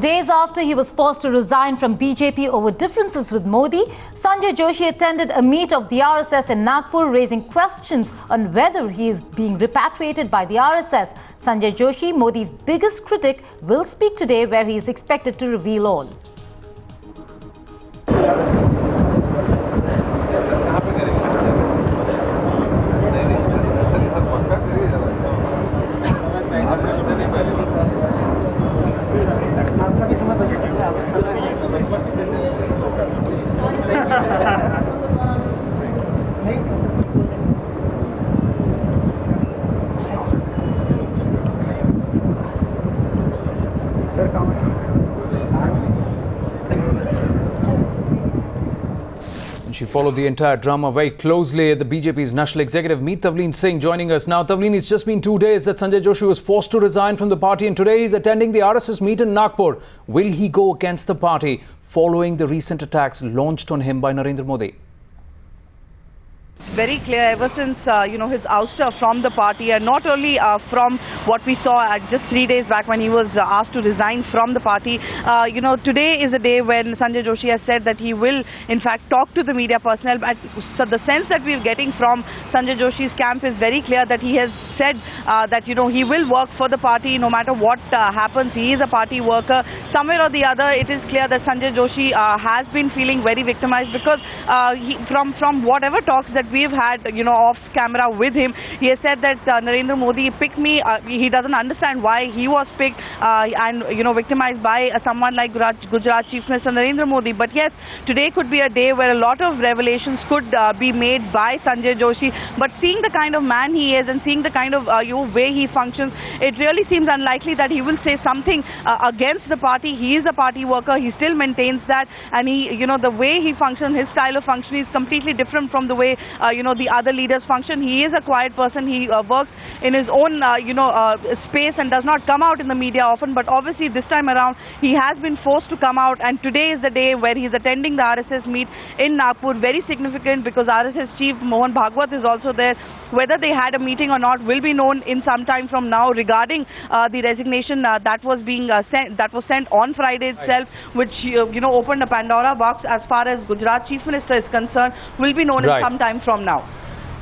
Days after he was forced to resign from BJP over differences with Modi, Sanjay Joshi attended a meet of the RSS in Nagpur, raising questions on whether he is being repatriated by the RSS. Sanjay Joshi, Modi's biggest critic, will speak today, where he is expected to reveal all. She followed the entire drama very closely at the BJP's National Executive Meet. Tavleen Singh joining us now. Tavleen, it's just been 2 days that Sanjay Joshi was forced to resign from the party, and today he's attending the RSS meet in Nagpur. Will he go against the party following the recent attacks launched on him by Narendra Modi? Very clear ever since his ouster from the party, and not only from what we saw just 3 days back when he was asked to resign from the party. Today is a day when Sanjay Joshi has said that he will in fact talk to the media personnel. So the sense that we're getting from Sanjay Joshi's camp is very clear, that he has said that he will work for the party no matter what happens. He is a party worker. Somewhere or the other, it is clear that Sanjay Joshi has been feeling very victimized, because from whatever talks that we've had, off camera with him, he has said that Narendra Modi picked me. He doesn't understand why he was picked and victimized by someone like Gujarat Chief Minister Narendra Modi. But yes, today could be a day where a lot of revelations could be made by Sanjay Joshi. But seeing the kind of man he is, and seeing the kind of way he functions, it really seems unlikely that he will say something against the party. He is a party worker. He still maintains that, and the way he functions, his style of functioning is completely different from the way the other leaders function. He is a quiet person. He works in his own space and does not come out in the media often. But obviously this time around he has been forced to come out, and today is the day where he's attending the RSS meet in Nagpur. Very significant, because RSS chief Mohan Bhagwat is also there. Whether they had a meeting or not will be known in some time from now, regarding the resignation that was sent on Friday itself, which opened a Pandora box as far as Gujarat Chief Minister is concerned. Will be known in some time from now.